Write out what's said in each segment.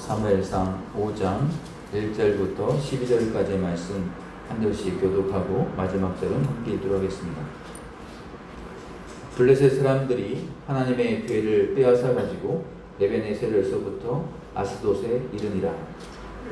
사무엘상 5장 1절부터 12절까지의 말씀 한 절씩 교독하고 마지막 절은 함께 읽도록 하겠습니다. 블레셋 사람들이 하나님의 괴를 빼앗아 가지고 네베네셀에서부터 아스돗에 이르니라.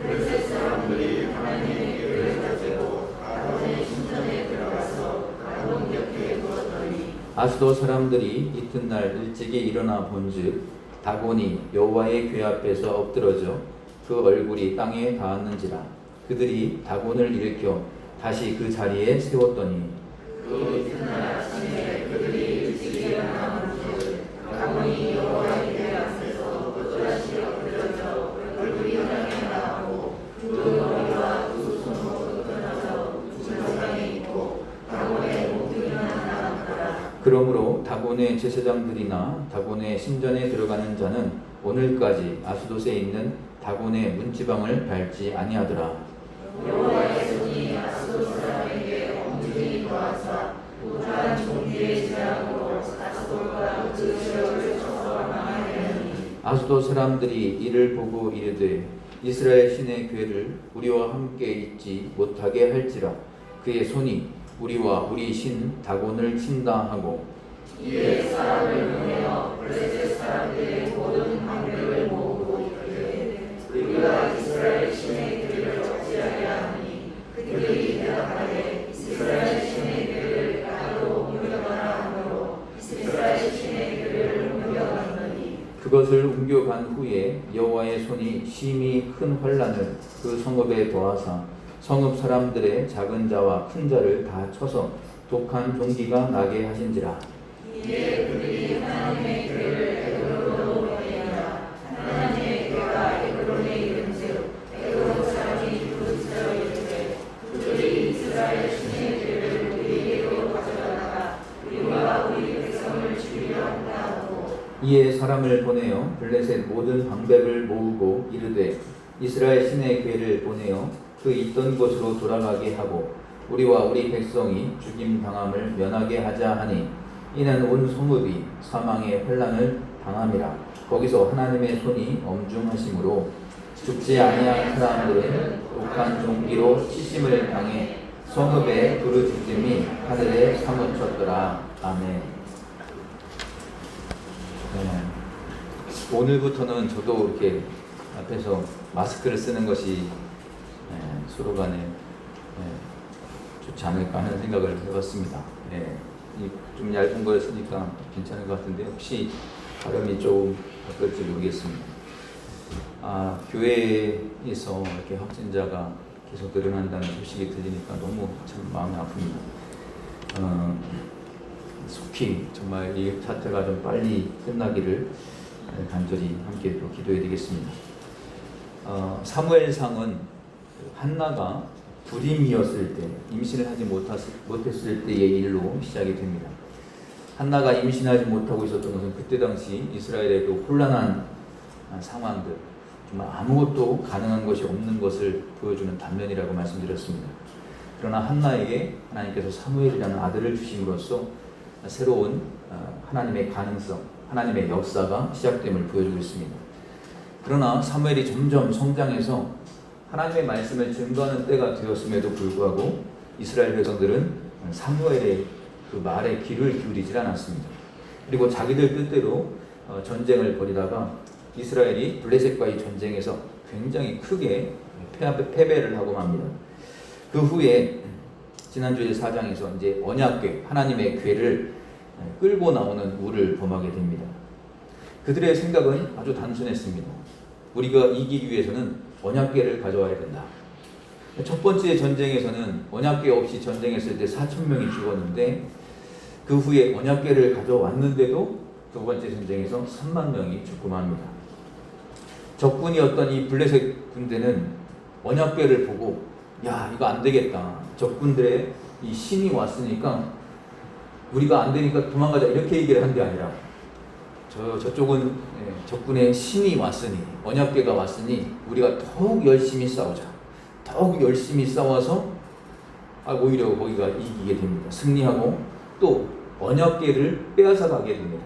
블레셋 사람들이 하나님의 괴를 가지고 다곤의 신전에 들어가서 다곤 곁에 두었더니 아스돗 사람들이 이튿날 일찍이 일어나 본즉 다곤이 여호와의 궤 앞에서 엎드러져 그 얼굴이 땅에 닿았는지라. 그들이 다곤을 일으켜 다시 그 자리에 세웠더니 그 이튿날 아침에 그들이 일찍 일어나 본즉 다곤이 여호와의 궤 앞에서 또다시 엎드려져 얼굴이 땅에 닿았고 두 머리와 두 손으로 끊어져 진흙탕에 있고 다곤의 몸뚱이만 남았더라. 그러므로 다곤의 제사장들이나 다곤의 신전에 들어가는 자는 오늘까지 아스돗에 있는 다곤의 문지방을 밟지 아니하더라. 여호와의 손이 아스돗 사람에게 엄중히 도와서 우탄 종기의 재앙으로 아스돗과 그 지역을 쳐서 망하리니 아스돗 사람들이 이를 보고 이르되 이스라엘 신의 궤를 우리와 함께 있지 못하게 할지라. 그의 손이 우리와 우리 신 다곤을 친다 하고 이에 사람을 보내어 블레셋 사람들의 모든 방백을 모으고 이르되 우리가 이스라엘 신의 궤를 어찌하게 하니 그들이 대답하되 이스라엘 신의 궤를 나로 옮겨가라 하므로 이스라엘 신의 궤를 옮겨갔더니 그것을 옮겨간 후에 여호와의 손이 심히 큰 환란을 그 성읍에 더하사 성읍 사람들의 작은 자와 큰 자를 다 쳐서 독한 종기가 나게 하신지라. 이에 그들이 하나님의 궤를 에그론으로 보내니라. 하나님의 궤가 에그론에 이른즉 에그론 사람이 부르짖어 이르되 그들이 이스라엘 신의 궤를 우리에게로 가져다가 우리와 우리 백성을 죽이려 한다 하고 이에 사람을 보내어 블레셋 모든 방백을 모으고 이르되 이스라엘 신의 궤를 보내어 그 있던 곳으로 돌아가게 하고 우리와 우리 백성이 죽임 당함을 면하게 하자 하니 이는 온 성읍이 사망의 환난을 당함이라. 거기서 하나님의 손이 엄중하심으로 죽지 아니한 사람들은 독한 종기로 치심을 당해 성읍의 부르짖음이 하늘에 사무쳤더라. 아멘. 네. 오늘부터는 저도 이렇게 앞에서 마스크를 쓰는 것이 서로 간에 좋지 않을까 하는 생각을 해봤습니다. 좀 얇은 걸 쓰니까 괜찮은 것 같은데 혹시 발음이 조금 어떨지 모르겠습니다. 교회에서 이렇게 확진자가 계속 늘어난다는 소식이 들리니까 너무 참 마음이 아픕니다. 속히 정말 이 사태가 좀 빨리 끝나기를 간절히 함께 또 기도해 드리겠습니다. 사무엘상은 한나가 불임이었을 때, 임신을 하지 못했을 때의 일로 시작이 됩니다. 한나가 임신하지 못하고 있었던 것은 그때 당시 이스라엘의 그 혼란한 상황들, 정말 아무것도 가능한 것이 없는 것을 보여주는 단면이라고 말씀드렸습니다. 그러나 한나에게 하나님께서 사무엘이라는 아들을 주심으로써 새로운 하나님의 가능성, 하나님의 역사가 시작됨을 보여주고 있습니다. 그러나 사무엘이 점점 성장해서 하나님의 말씀을 증거하는 때가 되었음에도 불구하고 이스라엘 백성들은 사무엘의 그 말에 귀를 기울이질 않았습니다. 그리고 자기들 뜻대로 전쟁을 벌이다가 이스라엘이 블레셋과의 전쟁에서 굉장히 크게 패배를 하고 맙니다. 그 후에 지난주에 4장에서 이제 언약궤, 하나님의 궤를 끌고 나오는 우를 범하게 됩니다. 그들의 생각은 아주 단순했습니다. 우리가 이기기 위해서는 언약궤를 가져와야 된다. 첫 번째 전쟁에서는 언약궤 없이 전쟁했을 때 4,000명이 죽었는데 그 후에 언약궤를 가져왔는데도 두 번째 전쟁에서 3만 명이 죽고 맙니다. 적군이었던 이 블레셋 군대는 언약궤를 보고 야, 이거 안 되겠다. 적군들의 이 신이 왔으니까 우리가 안 되니까 도망가자 이렇게 얘기를 한 게 아니라 저쪽은 적군의 신이 왔으니 언약궤가 왔으니 우리가 더욱 열심히 싸우자. 더욱 열심히 싸워서 오히려 거기가 이기게 됩니다. 승리하고 또 언약궤를 빼앗아 가게 됩니다.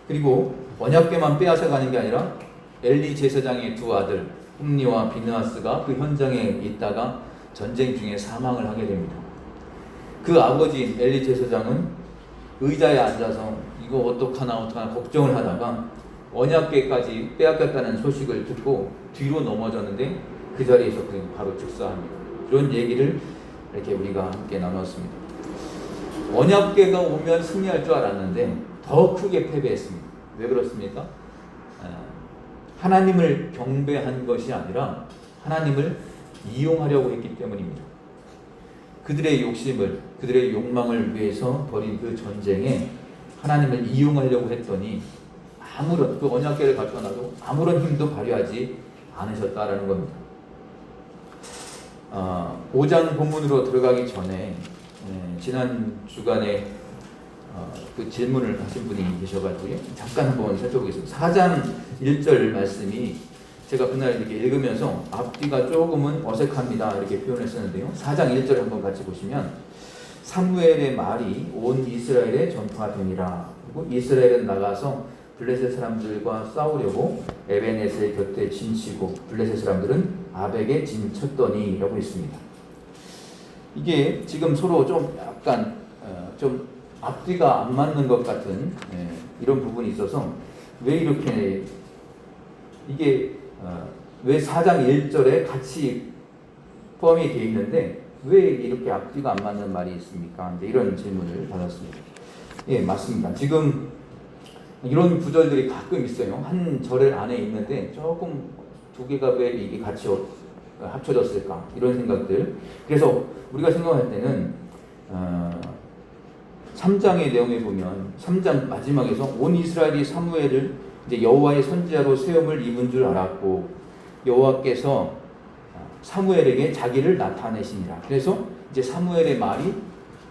그리고 언약궤만 빼앗아 가는 게 아니라 엘리 제사장의 두 아들 홈니와 비느하스가 그 현장에 있다가 전쟁 중에 사망을 하게 됩니다. 그 아버지인 엘리 제사장은 의자에 앉아서 이거 어떡하나 걱정을 하다가 언약궤까지 빼앗겼다는 소식을 듣고 뒤로 넘어졌는데 그 자리에서 그냥 바로 즉사합니다. 이런 얘기를 이렇게 우리가 함께 나눴습니다. 언약궤가 오면 승리할 줄 알았는데 더 크게 패배했습니다. 왜 그렇습니까? 하나님을 경배한 것이 아니라 하나님을 이용하려고 했기 때문입니다. 그들의 욕심을, 그들의 욕망을 위해서 벌인 그 전쟁에 하나님을 이용하려고 했더니 아무런 그 언약궤를 가지고 나도 아무런 힘도 발휘하지 않으셨다라는 겁니다. 5장 본문으로 들어가기 전에 지난 주간에 그 질문을 하신 분이 계셔가지고요. 잠깐 한번 살펴보겠습니다. 4장 1절 말씀이 제가 그날 이렇게 읽으면서 앞뒤가 조금은 어색합니다 이렇게 표현했었는데요. 4장 1절 한번 같이 보시면 사무엘의 말이 온 이스라엘에 전파되니라. 그리고 이스라엘은 나가서 블레셋 사람들과 싸우려고 에베네셀 곁에 진치고 블레셋 사람들은 아벡에 진쳤더니 라고 있습니다. 이게 지금 서로 좀 약간 좀 앞뒤가 안 맞는 것 같은 이런 부분이 있어서 왜 이렇게 이게 왜 4장 1절에 같이 포함이 되어 있는데 왜 이렇게 앞뒤가 안 맞는 말이 있습니까? 이제 이런 질문을 받았습니다. 예, 맞습니다. 지금 이런 구절들이 가끔 있어요. 한 절 안에 있는데 조금 두 개가 왜 이게 같이 합쳐졌을까? 이런 생각들. 그래서 우리가 생각할 때는 3장의 내용에 보면 3장 마지막에서 온 이스라엘이 사무엘을 이제 여호와의 선지자로 세움을 입은 줄 알았고 여호와께서 사무엘에게 자기를 나타내시니라. 그래서 이제 사무엘의 말이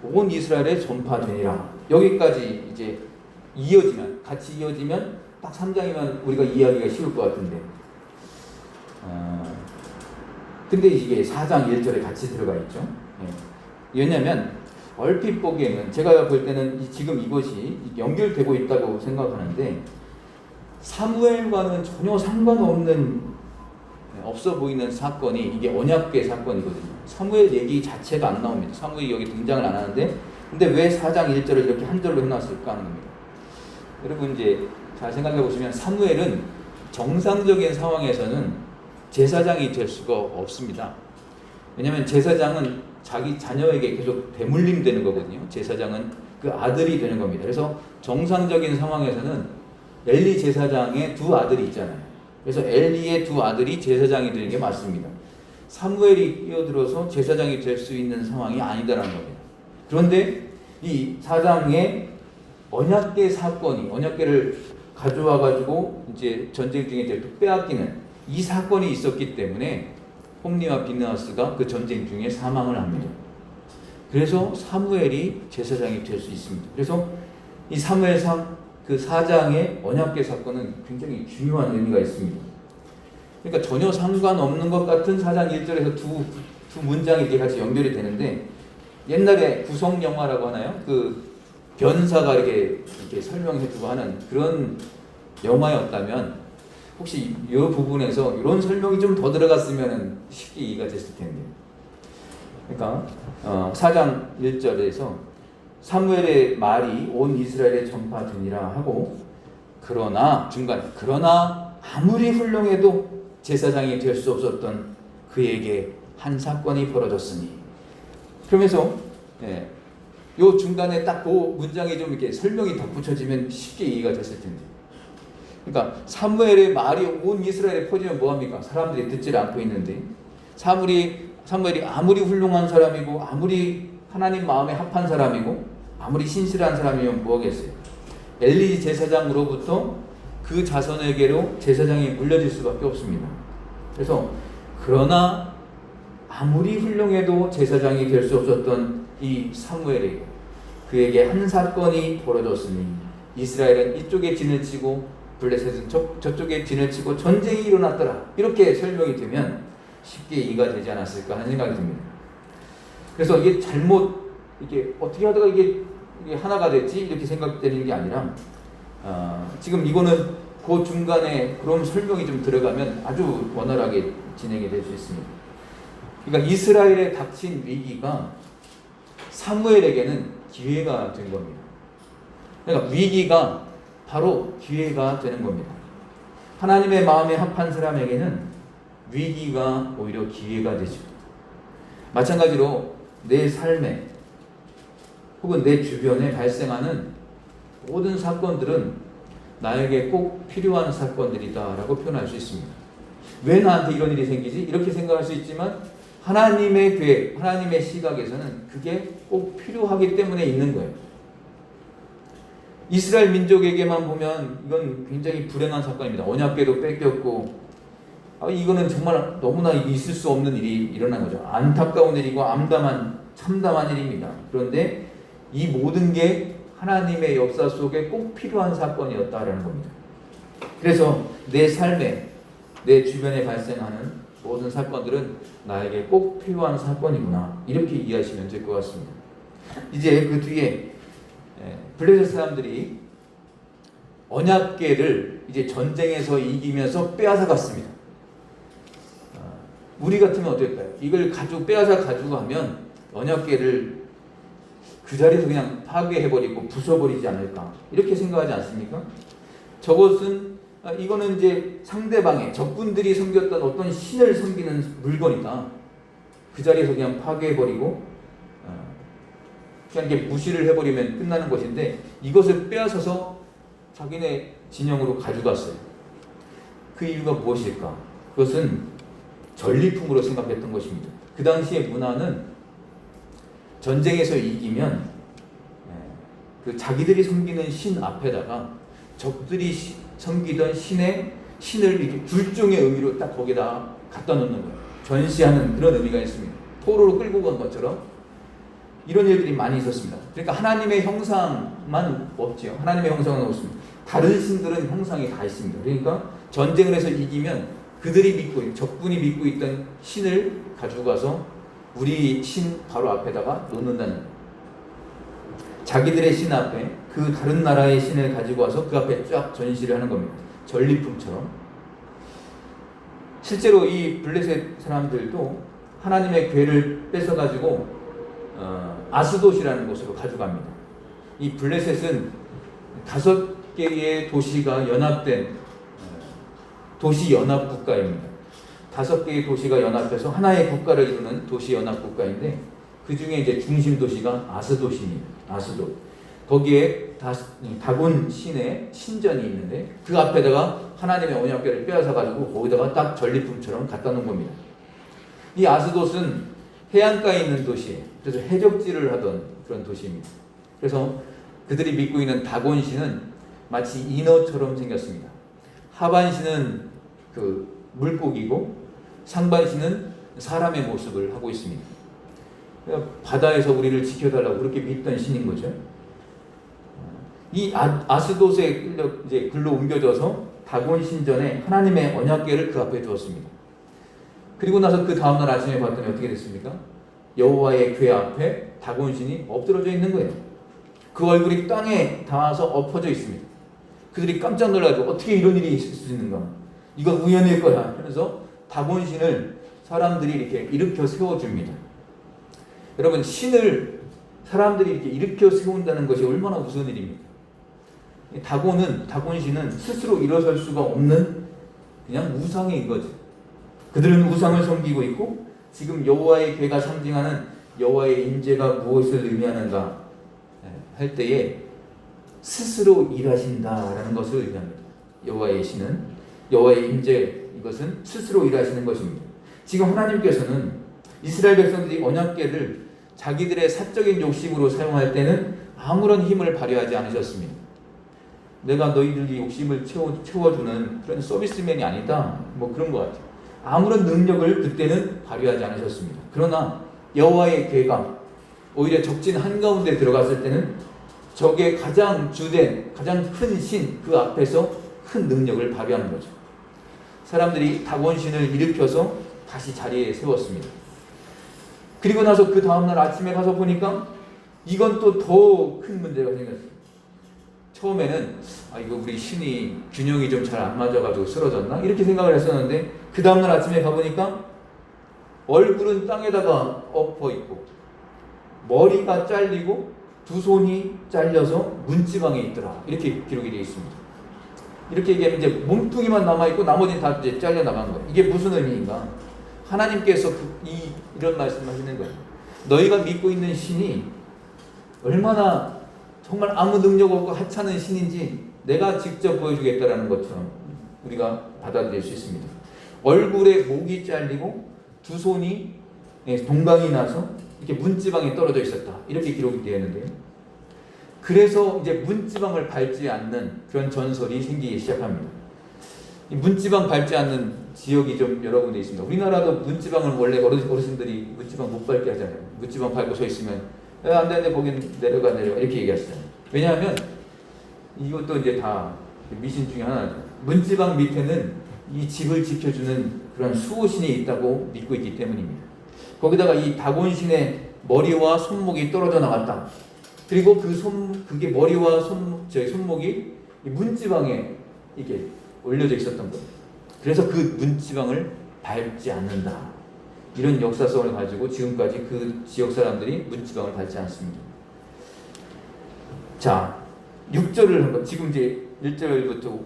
온 이스라엘에 전파되니라. 여기까지 이제 이어지면 같이 이어지면 딱 3장이면 우리가 이해하기가 쉬울 것 같은데 근데 이게 4장 1절에 같이 들어가 있죠. 왜냐하면 얼핏 보기에는 제가 볼 때는 지금 이것이 연결되고 있다고 생각하는데 사무엘과는 전혀 상관없는 없어 보이는 사건이 이게 언약궤 사건이거든요. 사무엘 얘기 자체가 안 나옵니다. 사무엘이 여기 등장을 안 하는데 근데 왜 4장 1절을 이렇게 한 절로 해놨을까 하는 겁니다. 여러분 이제 잘 생각해 보시면 사무엘은 정상적인 상황에서는 제사장이 될 수가 없습니다. 왜냐하면 제사장은 자기 자녀에게 계속 대물림되는 거거든요. 제사장은 그 아들이 되는 겁니다. 그래서 정상적인 상황에서는 엘리 제사장의 두 아들이 있잖아요. 그래서 엘리의 두 아들이 제사장이 되는 게 맞습니다. 사무엘이 끼어들어서 제사장이 될 수 있는 상황이 아니다라는 겁니다. 그런데 이 4장의 언약궤 사건이 언약궤를 가져와 가지고 이제 전쟁 중에 빼앗기는 이 사건이 있었기 때문에 홈니와 비느하스가 그 전쟁 중에 사망을 합니다. 그래서 사무엘이 제사장이 될 수 있습니다. 그래서 이 사무엘상 그 4장의 언약궤 사건은 굉장히 중요한 의미가 있습니다. 그러니까 전혀 상관없는 것 같은 4장 1절에서 두 문장이 이렇게 같이 연결이 되는데 옛날에 구성 영화라고 하나요? 그 변사가 이렇게 설명해주고 하는 그런 영화였다면 혹시 이 부분에서 이런 설명이 좀 더 들어갔으면 쉽게 이해가 됐을 텐데. 그러니까 4장 1절에서 사무엘의 말이 온 이스라엘에 전파되니라 하고 그러나 중간에 그러나 아무리 훌륭해도 제사장이 될 수 없었던 그에게 한 사건이 벌어졌으니 그러면서 요 중간에 딱 그 문장에 좀 이렇게 설명이 덧붙여지면 쉽게 이해가 됐을 텐데. 그러니까 사무엘의 말이 온 이스라엘에 퍼지면 뭐합니까? 사람들이 듣질 않고 있는데 사무엘이 아무리 훌륭한 사람이고 아무리 하나님 마음에 합한 사람이고 아무리 신실한 사람이면 뭐하겠어요? 엘리 제사장으로부터 그 자손에게로 제사장이 물려질 수밖에 없습니다. 그래서 그러나 아무리 훌륭해도 제사장이 될 수 없었던 이 사무엘에게 그에게 한 사건이 벌어졌으니 이스라엘은 이쪽에 진을 치고 블레셋은 저쪽에 진을 치고 전쟁이 일어났더라. 이렇게 설명이 되면 쉽게 이해가 되지 않았을까 하는 생각이 듭니다. 그래서 이게 잘못 이게 어떻게 하다가 이게 하나가 됐지 이렇게 생각되는 게 아니라 지금 이거는 그 중간에 그런 설명이 좀 들어가면 아주 원활하게 진행이 될 수 있습니다. 그러니까 이스라엘에 닥친 위기가 사무엘에게는 기회가 된 겁니다. 그러니까 위기가 바로 기회가 되는 겁니다. 하나님의 마음에 합한 사람에게는 위기가 오히려 기회가 되죠. 마찬가지로 내 삶에 혹은 내 주변에 발생하는 모든 사건들은 나에게 꼭 필요한 사건들이다 라고 표현할 수 있습니다. 왜 나한테 이런 일이 생기지? 이렇게 생각할 수 있지만 하나님의 계획, 하나님의 시각에서는 그게 꼭 필요하기 때문에 있는 거예요. 이스라엘 민족에게만 보면 이건 굉장히 불행한 사건입니다. 언약궤도 뺏겼고 이거는 정말 너무나 있을 수 없는 일이 일어난 거죠. 안타까운 일이고 참담한 일입니다. 그런데 이 모든 게 하나님의 역사 속에 꼭 필요한 사건이었다라는 겁니다. 그래서 내 삶에, 내 주변에 발생하는 모든 사건들은 나에게 꼭 필요한 사건이구나, 이렇게 이해하시면 될 것 같습니다. 이제 그 뒤에 블레셋 사람들이 언약궤를 이제 전쟁에서 이기면서 빼앗아 갔습니다. 우리 같으면 어떨까요? 이걸 빼앗아 가지고 가면 언약궤를 그 자리에서 그냥 파괴해버리고 부숴버리지 않을까, 이렇게 생각하지 않습니까? 이거는 이제 상대방의 적군들이 섬겼던 어떤 신을 섬기는 물건이다. 그 자리에서 그냥 파괴해버리고 그냥 이렇게 무시를 해버리면 끝나는 것인데, 이것을 빼앗아서 자기네 진영으로 가져갔어요. 그 이유가 무엇일까? 그것은 전리품으로 생각했던 것입니다. 그 당시의 문화는 전쟁에서 이기면 자기들이 섬기는 신 앞에다가 적들이 섬기던 신을 이렇게 불종의 의미로 딱 거기다 갖다 놓는 거예요. 전시하는 그런 의미가 있습니다. 포로로 끌고 간 것처럼 이런 일들이 많이 있었습니다. 그러니까 하나님의 형상만 없지요. 하나님의 형상은 없습니다. 다른 신들은 형상이 다 있습니다. 그러니까 전쟁을 해서 이기면 적군이 믿고 있던 신을 가지고 가서 우리 신 바로 앞에다가 놓는다는 거예요. 자기들의 신 앞에 그 다른 나라의 신을 가지고 와서 그 앞에 쫙 전시를 하는 겁니다. 전리품처럼. 실제로 이 블레셋 사람들도 하나님의 궤를 뺏어가지고 아스돗이라는 곳으로 가져갑니다. 이 블레셋은 5개의 도시가 연합된 도시 연합 국가입니다. 5개의 도시가 연합해서 하나의 국가를 이루는 도시 연합 국가인데, 그 중에 이제 중심 도시가 아스돗입니다. 아스돗. 거기에 다곤 신의 신전이 있는데, 그 앞에다가 하나님의 언약궤를 빼앗아 가지고 거기다가 딱 전리품처럼 갖다 놓은 겁니다. 이 아스돗은 해안가에 있는 도시예요. 그래서 해적질을 하던 그런 도시입니다. 그래서 그들이 믿고 있는 다곤 신은 마치 인어처럼 생겼습니다. 하반신은 그 물고기고 상반신은 사람의 모습을 하고 있습니다. 바다에서 우리를 지켜달라고 그렇게 믿던 신인 거죠. 이 아스돗에 이제 글로 옮겨져서 다곤 신전에 하나님의 언약궤를 그 앞에 두었습니다. 그리고 나서 그 다음날 아침에 봤더니 어떻게 됐습니까? 여호와의 궤 앞에 다곤 신이 엎드러져 있는 거예요. 그 얼굴이 땅에 닿아서 엎어져 있습니다. 그들이 깜짝 놀라고 어떻게 이런 일이 있을 수 있는가? 이건 우연일 거야. 그래서 다곤 신을 사람들이 이렇게 일으켜 세워줍니다. 여러분, 신을 사람들이 이렇게 일으켜 세운다는 것이 얼마나 무서운 일입니까? 다곤 신은 스스로 일어설 수가 없는 그냥 우상인 거죠. 그들은 우상을 섬기고 있고, 지금 여호와의 궤가 상징하는 여호와의 임재가 무엇을 의미하는가 할 때에 스스로 일하신다라는 것을 의미합니다. 여호와의 임재, 이것은 스스로 일하시는 것입니다. 지금 하나님께서는 이스라엘 백성들이 언약궤를 자기들의 사적인 욕심으로 사용할 때는 아무런 힘을 발휘하지 않으셨습니다. 내가 너희들이 욕심을 채워주는 그런 서비스맨이 아니다, 뭐 그런 것 같아요. 아무런 능력을 그때는 발휘하지 않으셨습니다. 그러나 여호와의 궤가 오히려 적진 한가운데 들어갔을 때는 적의 가장 주된, 가장 큰 신 그 앞에서 큰 능력을 발휘하는 거죠. 사람들이 다곤신을 일으켜서 다시 자리에 세웠습니다. 그리고 나서 그 다음날 아침에 가서 보니까 이건 또 더 큰 문제가 생겼어요. 처음에는 이거 우리 신이 균형이 좀 잘 안 맞아가지고 쓰러졌나? 이렇게 생각을 했었는데 그 다음날 아침에 가보니까 얼굴은 땅에다가 엎어 있고 머리가 잘리고 두 손이 잘려서 문지방에 있더라. 이렇게 기록이 되어 있습니다. 이렇게 얘기하면 이제 몸뚱이만 남아있고 나머지는 다 이제 잘려나간 거예요. 이게 무슨 의미인가? 하나님께서 이런 말씀을 하시는 거예요. 너희가 믿고 있는 신이 얼마나 정말 아무 능력 없고 하찮은 신인지 내가 직접 보여주겠다라는 것처럼 우리가 받아들일 수 있습니다. 얼굴에 목이 잘리고 두 손이 동강이 나서 이렇게 문지방에 떨어져 있었다. 이렇게 기록이 되어 있는데요. 그래서 이제 문지방을 밟지 않는 그런 전설이 생기기 시작합니다. 이 문지방 밟지 않는 지역이 좀 여러 군데 있습니다. 우리나라도 문지방을 원래 어르신들이 문지방 못 밟게 하잖아요. 문지방 밟고 서 있으면 안 되는데 거긴 내려가 이렇게 얘기하시잖아요. 왜냐하면 이것도 이제 다 미신 중에 하나죠. 문지방 밑에는 이 집을 지켜주는 그런 수호신이 있다고 믿고 있기 때문입니다. 거기다가 이 다곤신의 머리와 손목이 떨어져 나갔다. 그리고 그게 머리와 손목이 이 문지방에 이렇게 올려져 있었던 거예요. 그래서 그 문지방을 밟지 않는다. 이런 역사성을 가지고 지금까지 그 지역 사람들이 문지방을 밟지 않습니다. 자, 6절을 한번, 지금 이제 1절부터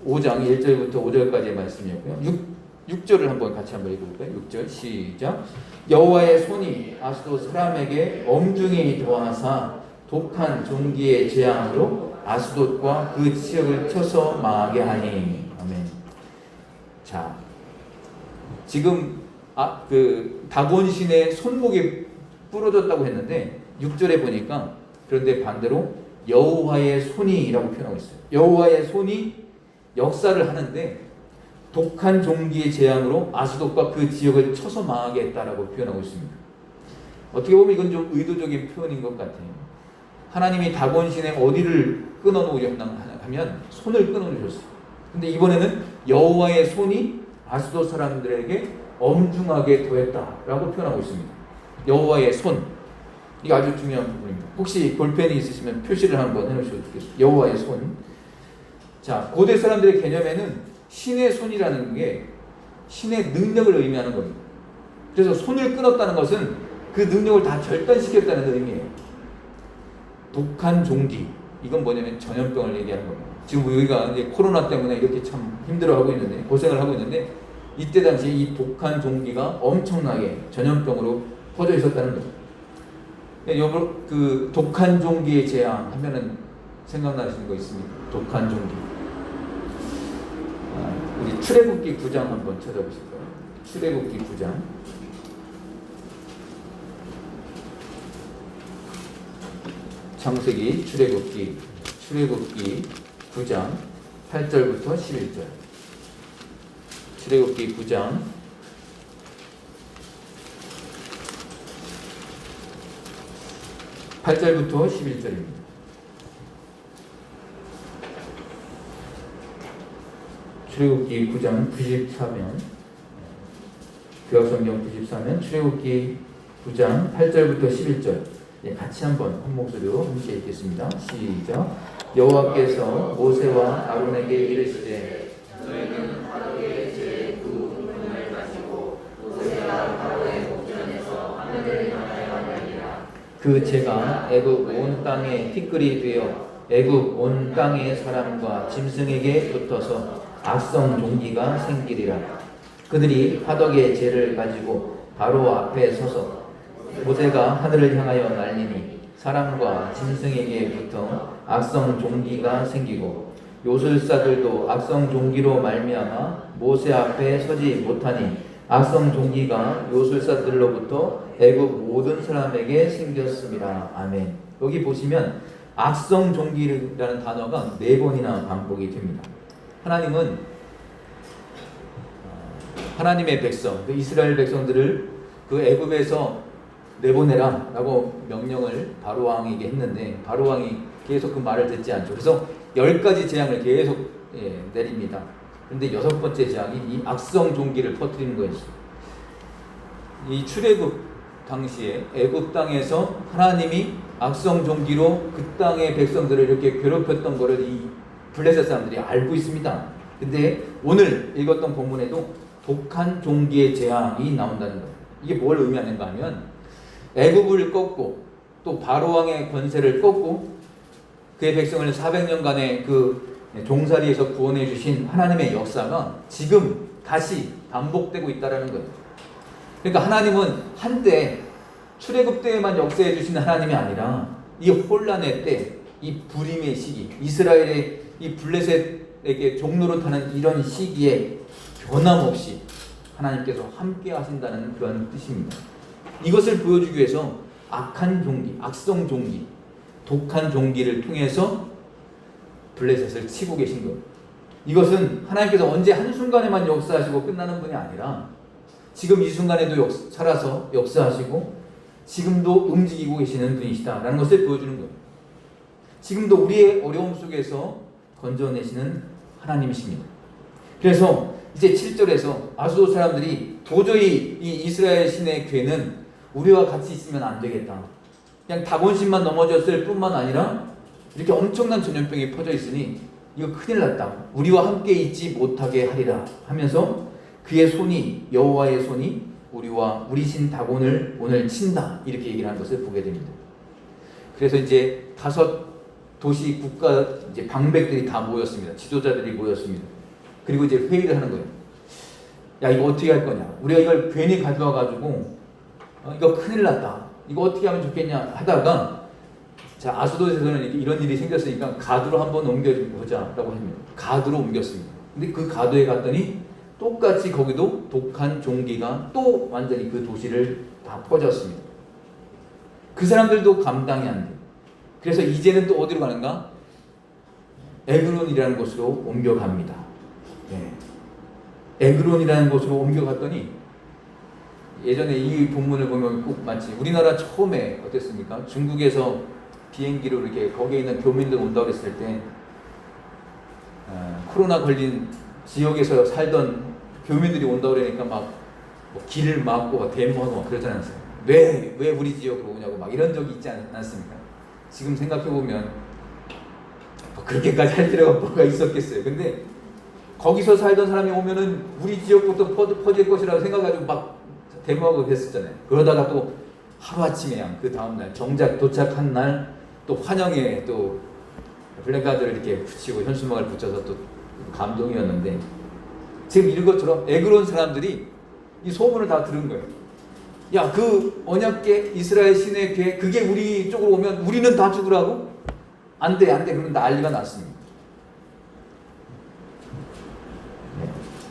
5장 1절부터 5절까지의 말씀이었고요. 6절을 한번 같이 한번 읽어볼까요? 6절 시작. 여호와의 손이 아스돗 사람에게 엄중히 더하사 독한 종기의 재앙으로 아스돗과 그 지역을 쳐서 망하게 하니. 아멘. 자, 지금 그 다곤신의 손목이 부러졌다고 했는데 6절에 보니까 그런데 반대로 여호와의 손이라고 표현하고 있어요. 여호와의 손이 역사를 하는데 독한 종기의 재앙으로 아스돗과 그 지역을 쳐서 망하게 했다라고 표현하고 있습니다. 어떻게 보면 이건 좀 의도적인 표현인 것 같아요. 하나님이 다곤신의 어디를 끊어놓으셨나 하면 손을 끊어주셨어요. 근데 이번에는 여호와의 손이 아스돗 사람들에게 엄중하게 더했다라고 표현하고 있습니다. 여호와의 손, 이게 아주 중요한 부분입니다. 혹시 볼펜이 있으시면 표시를 한번 해놓으셔도 좋겠습니다. 여호와의 손. 자, 고대 사람들의 개념에는 신의 손이라는 게 신의 능력을 의미하는 겁니다. 그래서 손을 끊었다는 것은 그 능력을 다 절단시켰다는 의미예요. 독한 종기, 이건 뭐냐면 전염병을 얘기하는 겁니다. 지금 우리가 이제 코로나 때문에 이렇게 참 힘들어하고 있는데, 고생을 하고 있는데, 이때 당시에 이 독한 종기가 엄청나게 전염병으로 퍼져 있었다는 거죠. 그 독한 종기의 재앙 하면은 생각나시는 거 있습니까? 독한 종기. 우리 출애굽기 9장 한번 찾아보실까요? 출애굽기 9장. 창세기 출애굽기 9장 8절부터 11절. 출애굽기 9장 8절부터 11절입니다. 출애굽기 9장 94면, 교학성경 94면 출애굽기 9장 8절부터 11절 같이 한번 한 목소리로 함께 읽겠습니다. 시작. 여호와께서 모세와 아론에게 이르시되 너희는 바로의 제 두 손을 마시고 모세가 바로의 목전에서 하늘을 향하여 하느니라. 그 재가 애굽 온 땅에 티끌이 되어 애굽 온 땅의 사람과 짐승에게 붙어서 악성 종기가 생기리라. 그들이 화덕의 재를 가지고 바로 앞에 서서 모세가 하늘을 향하여 날리니 사람과 짐승에게 붙어 악성 종기가 생기고 요술사들도 악성 종기로 말미암아 모세 앞에 서지 못하니 악성 종기가 요술사들로부터 애굽 모든 사람에게 생겼습니다. 아멘. 여기 보시면 악성 종기라는 단어가 4번이나 반복이 됩니다. 하나님은 하나님의 백성, 이스라엘 백성들을 그 애굽에서 내보내라 라고 명령을 바로왕에게 했는데 바로왕이 계속 그 말을 듣지 않죠. 그래서 10가지 재앙을 계속 내립니다. 그런데 6번째 재앙이 이 악성 종기를 퍼뜨리는 거였어요. 이 출애굽 당시에 애굽 땅에서 하나님이 악성 종기로 그 땅의 백성들을 이렇게 괴롭혔던 것을 이 블레셋 사람들이 알고 있습니다. 근데 오늘 읽었던 본문에도 독한 종기의 재앙이 나온다는 거예요. 이게 뭘 의미하는가 하면 애굽을 꺾고 또 바로왕의 권세를 꺾고 그의 백성을 400년간의 그 종살이에서 구원해 주신 하나님의 역사가 지금 다시 반복되고 있다는 거예요. 그러니까 하나님은 한때 출애굽 때에만 역사해 주시는 하나님이 아니라 이 혼란의 때, 이 불임의 시기, 이스라엘의 이 블레셋에게 종노릇하는 이런 시기에 변함없이 하나님께서 함께 하신다는 그런 뜻입니다. 이것을 보여주기 위해서 악한 종기, 악성 종기, 독한 종기를 통해서 블레셋을 치고 계신 거예요. 이것은 하나님께서 언제 한순간에만 역사하시고 끝나는 분이 아니라 지금 이 순간에도 살아서 역사하시고 지금도 움직이고 계시는 분이시다라는 것을 보여주는 거예요. 지금도 우리의 어려움 속에서 건져내시는 하나님이십니다. 그래서 이제 7절에서 아수도 사람들이 도저히 이 이스라엘 신의 괴는 우리와 같이 있으면 안 되겠다. 그냥 다곤신만 넘어졌을 뿐만 아니라 이렇게 엄청난 전염병이 퍼져 있으니 이거 큰일 났다. 우리와 함께 있지 못하게 하리라 하면서 그의 손이, 여호와의 손이 우리와 우리 신 다곤을 오늘 친다. 이렇게 얘기를 하는 것을 보게 됩니다. 그래서 이제 5 도시 국가 이제 방백들이 다 모였습니다. 지도자들이 모였습니다. 그리고 이제 회의를 하는 거예요. 야, 이거 어떻게 할 거냐? 우리가 이걸 괜히 가져와 가지고 이거 큰일 났다. 이거 어떻게 하면 좋겠냐 하다가 자, 아수도에서는 이런 일이 생겼으니까 가두로 한번 옮겨보자라고 합니다. 가두로 옮겼습니다. 근데 그 가두에 갔더니 똑같이 거기도 독한 종기가 또 완전히 그 도시를 다 퍼졌습니다. 그 사람들도 감당이 안 돼요. 그래서 이제는 또 어디로 가는가? 에그론이라는 곳으로 옮겨갑니다. 네. 에그론이라는 곳으로 옮겨갔더니 예전에 이 본문을 보면 꼭 마치 우리나라 처음에 어땠습니까? 중국에서 비행기로 이렇게 거기에 있는 교민들 온다고 했을 때 코로나 걸린 지역에서 살던 교민들이 온다고 그러니까 막 길을 막고 막 데모하고 막 그러지 않았어요. 왜 우리 지역으로 오냐고 막 이런 적이 있지 않았습니까? 지금 생각해보면 그렇게까지 할 필요가 뭐가 있었겠어요. 근데 거기서 살던 사람이 오면은 우리 지역부터 퍼질 것이라고 생각하고 막 데모하고 그랬었잖아요. 그러다가 또 하루아침에 그 다음날 정작 도착한 날 또 환영에 또 플래카드를 이렇게 붙이고 현수막을 붙여서 또 감동이었는데 지금 이런 것처럼 에그론 사람들이 이 소문을 다 들은 거예요. 야, 그 언약궤 이스라엘 신의 궤 그게 우리 쪽으로 오면 우리는 다 죽으라고? 안 돼. 그러면 난리가 났습니다.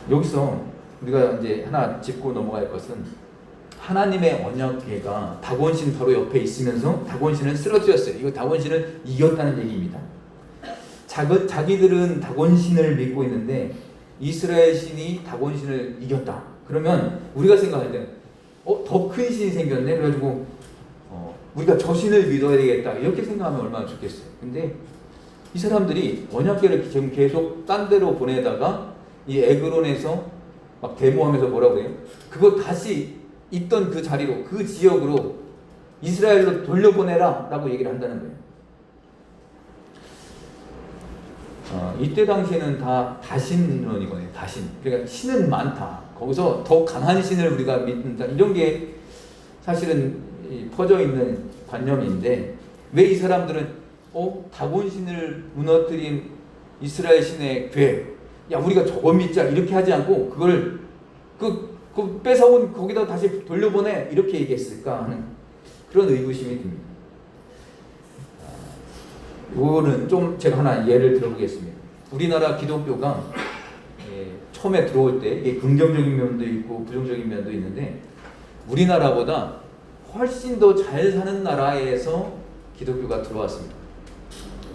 여기서 우리가 이제 하나 짚고 넘어갈 것은 하나님의 언약궤가 다곤신 바로 옆에 있으면서 다곤신은 쓰러뜨렸어요. 이거 다곤신을 이겼다는 얘기입니다. 자기들은 다곤신을 믿고 있는데 이스라엘 신이 다곤신을 이겼다. 그러면 우리가 생각할 때는 더 큰 신이 생겼네. 그래가지고 우리가 저 신을 믿어야 되겠다. 이렇게 생각하면 얼마나 좋겠어요. 근데 이 사람들이 언약궤를 지금 계속 딴 데로 보내다가 이 에그론에서 막 데모하면서 뭐라고 해요? 그거 다시 있던 그 자리로, 그 지역으로 이스라엘로 돌려보내라 라고 얘기를 한다는 거예요. 이때 당시에는 다 다신론이거든요. 다신. 그러니까 신은 많다. 거기서 더 강한 신을 우리가 믿는다. 이런 게 사실은 퍼져 있는 관념인데 왜 이 사람들은 다곤신을 무너뜨린 이스라엘 신의 궤, 야 우리가 저거 믿자 이렇게 하지 않고 그걸 그 뺏어온 거기다 다시 돌려보내 이렇게 얘기했을까 하는 그런 의구심이 듭니다. 이거는 좀 제가 하나 예를 들어보겠습니다. 우리나라 기독교가 처음에 들어올 때 이게 긍정적인 면도 있고 부정적인 면도 있는데 우리나라보다 훨씬 더 잘 사는 나라에서 기독교가 들어왔습니다.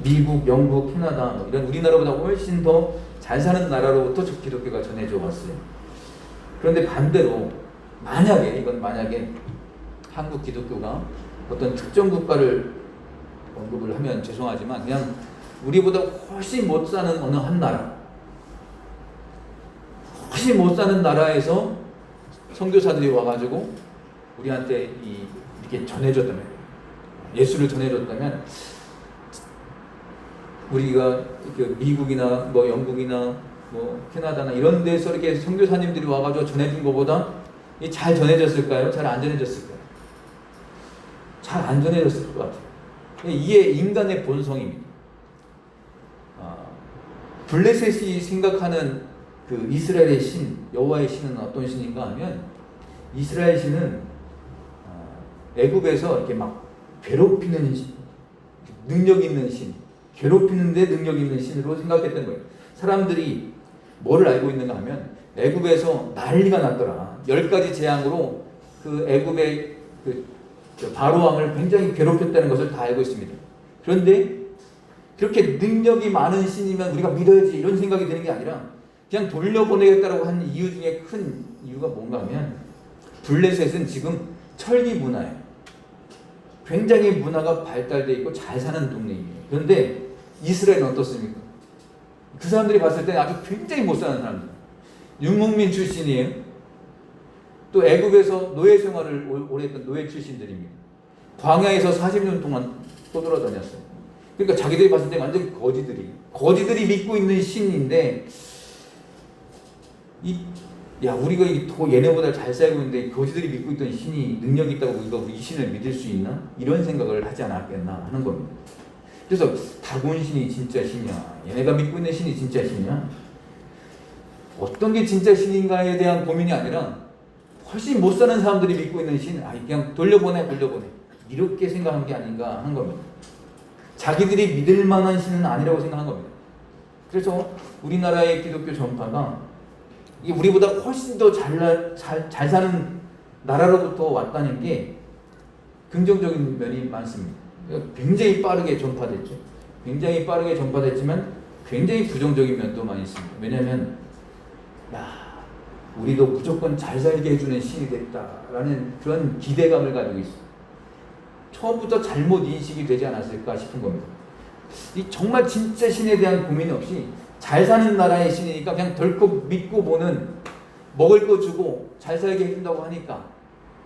미국, 영국, 캐나다 이런 우리나라보다 훨씬 더 잘 사는 나라로부터 기독교가 전해져 왔어요. 그런데 반대로 만약에 한국 기독교가 어떤 특정 국가를 언급을 하면 죄송하지만 그냥 우리보다 훨씬 못 사는 어느 한 나라, 훨씬 못 사는 나라에서 선교사들이 와가지고 우리한테 이렇게 전해줬다면 예수를 전해줬다면 우리가 미국이나 뭐 영국이나 뭐 캐나다나 이런 데서 이렇게 선교사님들이 와가지고 전해준 것보다 잘 전해졌을까요? 잘 안 전해졌을까요? 잘 안 전해졌을 것 같아요. 이게 인간의 본성입니다. 블레셋이 생각하는 그 이스라엘의 신, 여호와의 신은 어떤 신인가 하면 이스라엘 신은 애굽에서 이렇게 막 괴롭히는 신, 능력 있는 신, 괴롭히는데 능력 있는 신으로 생각했던 거예요. 사람들이 뭐를 알고 있는가 하면 애굽에서 난리가 났더라. 10가지 재앙으로 그 애굽의 그 바로 왕을 굉장히 괴롭혔다는 것을 다 알고 있습니다. 그런데 그렇게 능력이 많은 신이면 우리가 믿어야지 이런 생각이 드는 게 아니라 그냥 돌려보내겠다라고 한 이유 중에 큰 이유가 뭔가 하면 블레셋은 지금 철기 문화예요. 굉장히 문화가 발달되어 있고 잘 사는 동네입니다. 그런데 이스라엘은 어떻습니까? 그 사람들이 봤을 때 아주 굉장히 못 사는 사람들. 유목민 출신이에요. 또 애굽에서 노예 생활을 오래 했던 노예 출신들입니다. 광야에서 40년 동안 떠돌아다녔어요. 그러니까 자기들이 봤을 때 완전 거지들이 믿고 있는 신인데 우리가 더 얘네보다 잘 살고 있는데 거지들이 믿고 있던 신이 능력이 있다고 우리가 이 신을 믿을 수 있나? 이런 생각을 하지 않았겠나 하는 겁니다. 그래서 다곤 신이 진짜 신이야? 얘네가 믿고 있는 신이 진짜 신이야? 어떤 게 진짜 신인가에 대한 고민이 아니라 훨씬 못 사는 사람들이 믿고 있는 신, 그냥 돌려보내 이렇게 생각한 게 아닌가 하는 겁니다. 자기들이 믿을 만한 신은 아니라고 생각한 겁니다. 그래서 우리나라의 기독교 전파가 우리보다 훨씬 더 잘 사는 나라로부터 왔다는 게 긍정적인 면이 많습니다. 굉장히 빠르게 전파됐죠. 굉장히 빠르게 전파됐지만 굉장히 부정적인 면도 많이 있습니다. 왜냐하면 우리도 무조건 잘 살게 해주는 신이 됐다라는 그런 기대감을 가지고 있어요. 처음부터 잘못 인식이 되지 않았을까 싶은 겁니다. 정말 진짜 신에 대한 고민 없이 잘 사는 나라의 신이니까 그냥 덜컥 믿고 보는, 먹을 거 주고 잘 살게 해준다고 하니까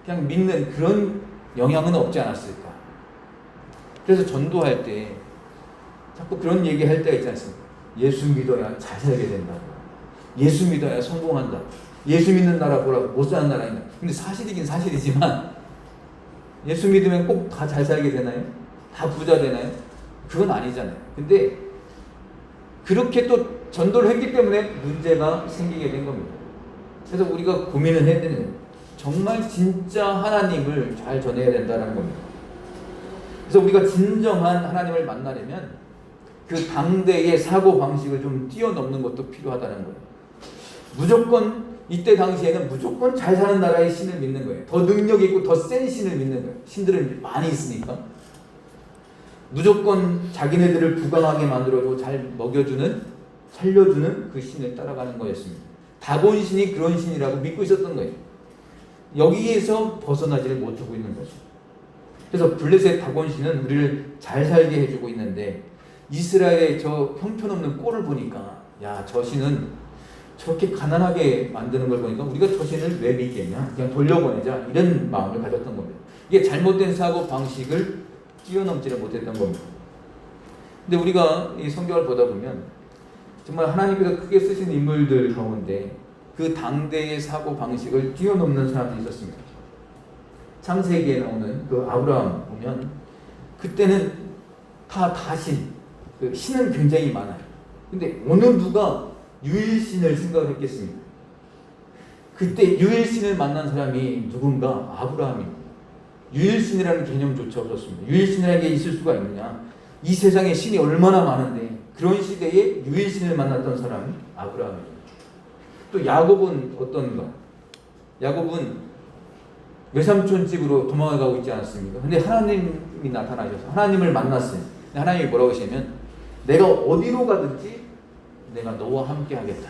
그냥 믿는 그런 영향은 없지 않았을까. 그래서 전도할 때 자꾸 그런 얘기 할 때가 있지 않습니까? 예수 믿어야 잘 살게 된다고. 예수 믿어야 성공한다. 예수 믿는 나라 보라고. 못 사는 나라인다. 근데 사실이긴 사실이지만 예수 믿으면 꼭 다 잘 살게 되나요? 다 부자 되나요? 그건 아니잖아요. 근데 그렇게 또 전도를 했기 때문에 문제가 생기게 된 겁니다. 그래서 우리가 고민을 해야 되는 거예요. 정말 진짜 하나님을 잘 전해야 된다는 겁니다. 그래서 우리가 진정한 하나님을 만나려면 그 당대의 사고방식을 좀 뛰어넘는 것도 필요하다는 거예요. 무조건 이때 당시에는 무조건 잘 사는 나라의 신을 믿는 거예요. 더 능력 있고 더 센 신을 믿는 거예요. 신들은 많이 있으니까. 무조건 자기네들을 부강하게 만들어주고 잘 먹여주는, 살려주는 그 신을 따라가는 거였습니다. 다곤 신이 그런 신이라고 믿고 있었던 거예요. 여기에서 벗어나지를 못하고 있는 거죠. 그래서 블레셋 다곤 신은 우리를 잘 살게 해주고 있는데 이스라엘의 저 형편없는 꼴을 보니까 저 신은 저렇게 가난하게 만드는 걸 보니까 우리가 저 신을 왜 믿겠냐? 그냥 돌려보내자. 이런 마음을 가졌던 겁니다. 이게 잘못된 사고 방식을 뛰어넘지를 못했던 겁니다. 근데 우리가 이 성경을 보다 보면 정말 하나님께서 크게 쓰신 인물들 가운데 그 당대의 사고 방식을 뛰어넘는 사람들이 있었습니다. 창세기에 나오는 그 아브라함 보면 그때는 다신, 그 신은 굉장히 많아요. 근데 어느 누가 유일신을 생각했겠습니까? 그때 유일신을 만난 사람이 누군가? 아브라함입니다. 유일신이라는 개념조차 없었습니다. 유일신이라는 게 있을 수가 있느냐? 이 세상에 신이 얼마나 많은데 그런 시대에 유일신을 만났던 사람이 아브라함입니다. 또 야곱은 어떤가? 야곱은 외삼촌 집으로 도망을 가고 있지 않았습니까? 근데 하나님이 나타나셔서 하나님을 만났어요. 하나님이 뭐라고 하시냐면 내가 어디로 가든지 내가 너와 함께 하겠다.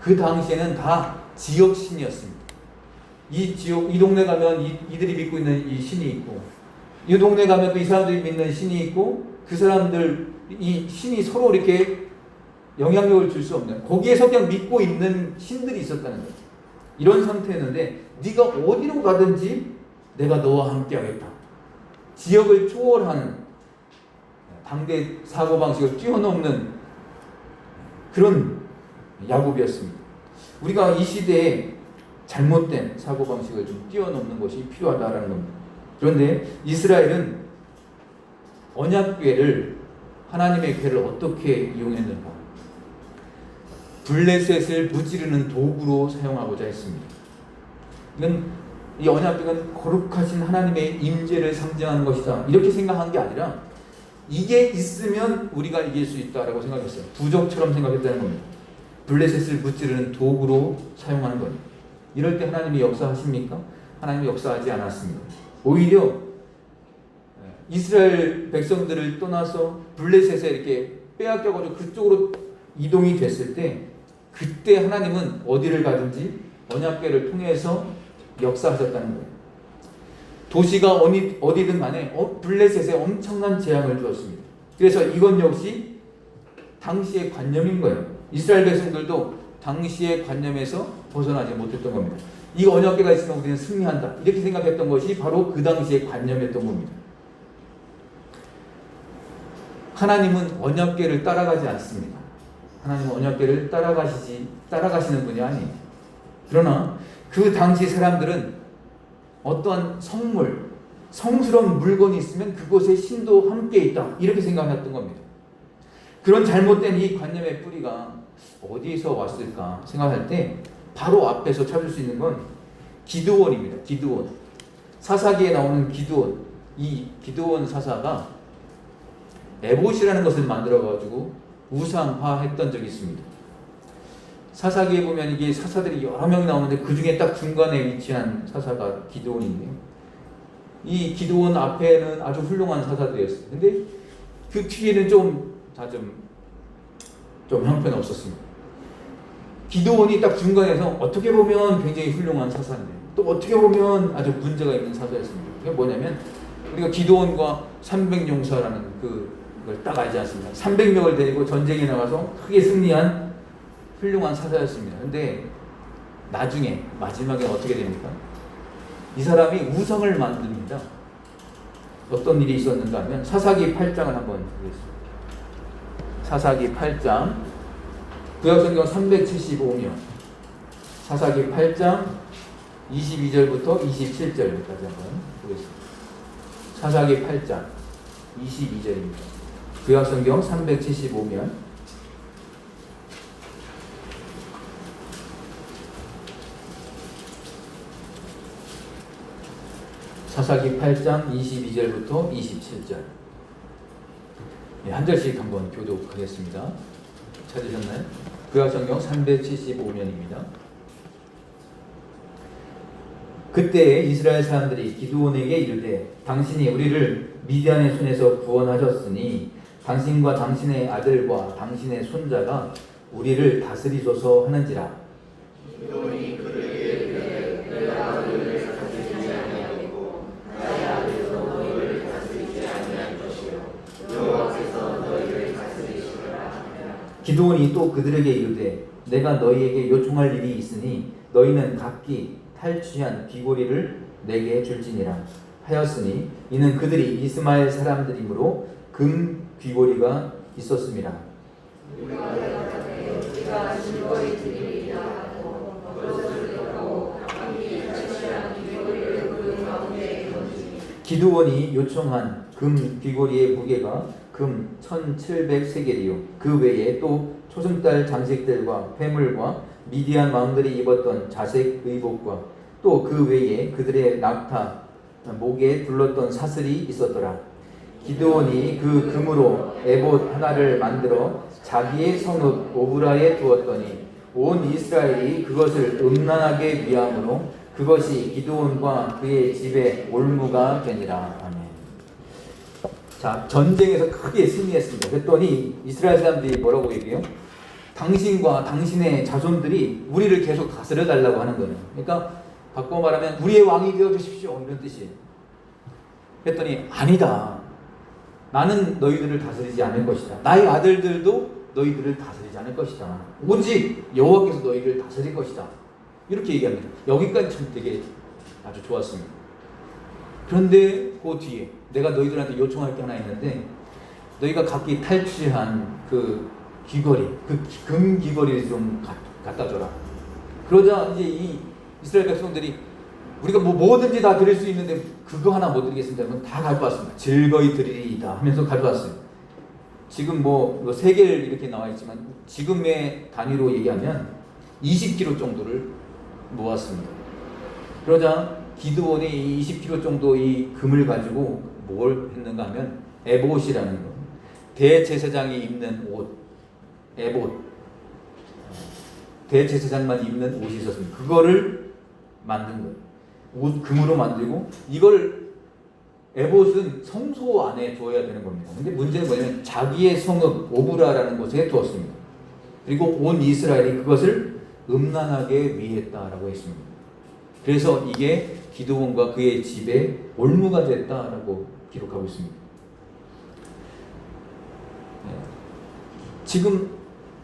그 당시에는 다 지역신이었습니다. 이 지역, 이 동네 가면 이들이 믿고 있는 이 신이 있고, 이 동네 가면 또 이 사람들이 믿는 신이 있고, 그 사람들, 이 신이 서로 이렇게 영향력을 줄 수 없는, 거기에서 그냥 믿고 있는 신들이 있었다는 거죠. 이런 상태였는데, 네가 어디로 가든지 내가 너와 함께 하겠다. 지역을 초월하는 당대 사고방식을 뛰어넘는 그런 야곱이었습니다. 우리가 이 시대에 잘못된 사고방식을 좀 뛰어넘는 것이 필요하다는 겁니다. 그런데 이스라엘은 언약궤를, 하나님의 궤를 어떻게 이용했는가? 블레셋을 무찌르는 도구로 사용하고자 했습니다. 이건 이 언약궤는 거룩하신 하나님의 임재를 상징하는 것이다, 이렇게 생각한 게 아니라 이게 있으면 우리가 이길 수 있다라고 생각했어요. 부적처럼 생각했다는 겁니다. 블레셋을 무찌르는 도구로 사용하는 겁니다. 이럴 때 하나님이 역사하십니까? 하나님이 역사하지 않았습니다. 오히려 이스라엘 백성들을 떠나서 블레셋에 이렇게 빼앗겨가지고 그쪽으로 이동이 됐을 때, 그때 하나님은 어디를 가든지 언약궤를 통해서 역사하셨다는 거예요. 도시가 어디든 간에 블레셋에 엄청난 재앙을 주었습니다. 그래서 이건 역시 당시의 관념인 거예요. 이스라엘 백성들도 당시의 관념에서 벗어나지 못했던 겁니다. 이 언약궤가 있으면 우리는 승리한다, 이렇게 생각했던 것이 바로 그 당시의 관념이었던 겁니다. 하나님은 언약궤를 따라가지 않습니다. 하나님은 언약궤를 따라가시는 분이 아니에요. 그러나 그 당시 사람들은 어떠한 성스러운 물건이 있으면 그곳에 신도 함께 있다, 이렇게 생각했던 겁니다. 그런 잘못된 이 관념의 뿌리가 어디서 왔을까 생각할 때 바로 앞에서 찾을 수 있는 건 기드온입니다. 기드온. 사사기에 나오는 기드온. 이 기드온 사사가 에봇이라는 것을 만들어가지고 우상화했던 적이 있습니다. 사사기에 보면 이게 사사들이 여러 명 나오는데 그 중에 딱 중간에 위치한 사사가 기드온인데요. 이 기드온 앞에는 아주 훌륭한 사사들이었어요. 근데 그 뒤에는 좀 형편없었습니다. 기드온이 딱 중간에서 어떻게 보면 굉장히 훌륭한 사사인데 또 어떻게 보면 아주 문제가 있는 사사였습니다. 그게 뭐냐면 우리가 기드온과 300용사라는 그걸 딱 알지 않습니까? 300명을 데리고 전쟁에 나가서 크게 승리한 훌륭한 사사였습니다. 근데 나중에 마지막에 어떻게 됩니까? 이 사람이 우상을 만듭니다. 어떤 일이 있었는가 하면 사사기 8장을 한번 보겠습니다. 사사기 8장, 구약성경 375면 사사기 8장 22절부터 27절까지 한번 보겠습니다. 사사기 8장 22절입니다. 구약성경 375면 사사기 8장 22절부터 27절. 한 절씩 한번 교독하겠습니다. 찾으셨나요? 구약성경 375면입니다. 그때 이스라엘 사람들이 기드온에게 이르되 당신이 우리를 미디안의 손에서 구원하셨으니 당신과 당신의 아들과 당신의 손자가 우리를 다스리소서 하는지라. 기드온이 그에게 이르되 내가 너희를 다스리지 아니하고 나의 아들도 너희를 다스리지 아니할 것이요 여호와께서 너희를 다스리시리라. 기드온이 또 그들에게 이르되 내가 너희에게 요청할 일이 있으니 너희는 각기 탈취한 귀고리를 내게 줄지니라 하였으니 이는 그들이 이스마엘 사람들이므로 금 귀고리가 있었습니다. 우리가 즐거이 드리리라 하고 그것을 듣고 각기 탈취한 귀고리를 그 가운데에 던지니 기드온이 요청한 금 귀고리의 무게가 금 1700세겔이요 그 외에 또 초승달 장식들과 폐물과 미디안 왕들이 입었던 자색 의복과 또 그 외에 그들의 낙타 목에 둘렀던 사슬이 있었더라. 기드온이 그 금으로 에봇 하나를 만들어 자기의 성읍 오브라에 두었더니 온 이스라엘이 그것을 음란하게 위함으로 그것이 기드온과 그의 집의 올무가 되니라. 아멘. 자, 전쟁에서 크게 승리했습니다. 그랬더니 이스라엘 사람들이 뭐라고 얘기해요? 당신과 당신의 자손들이 우리를 계속 다스려 달라고 하는 거예요. 그러니까 바꿔 말하면 우리의 왕이 되어 주십시오, 이런 뜻이에요. 그랬더니 아니다. 나는 너희들을 다스리지 않을 것이다. 나의 아들들도 너희들을 다스리지 않을 것이다. 오직 여호와께서 너희를 다스릴 것이다. 이렇게 얘기합니다. 여기까지 참 되게 아주 좋았습니다. 그런데 그 뒤에 내가 너희들한테 요청할 게 하나 있는데, 너희가 각기 탈취한 그 귀걸이, 그 금 귀걸이를 좀 갖다 줘라. 그러자 이제 이 이스라엘 백성들이 우리가 뭐든지 다 드릴 수 있는데 그거 하나 못 드리겠습니다. 그럼 다 가지고 왔습니다. 즐거이 드리리이다 하면서 가져왔어요. 지금 뭐 세겔 이렇게 나와 있지만 지금의 단위로 얘기하면 20kg 정도를 모았습니다. 그러자 기드온이 이 20kg 정도 이 금을 가지고 뭘 했는가 하면 에봇이라는 거, 대제사장이 입는 옷, 에봇, 대제사장만 입는 옷이 있었습니다. 그거를 만든 거예요. 옷 금으로 만들고, 이걸 에봇은 성소 안에 둬야 되는 겁니다. 근데 문제는 뭐냐면 자기의 성읍 오브라라는 곳에 두었습니다. 그리고 온 이스라엘이 그것을 음란하게 위했다라고 했습니다. 그래서 이게 기드온과 그의 집에 올무가 됐다라고 기록하고 있습니다. 지금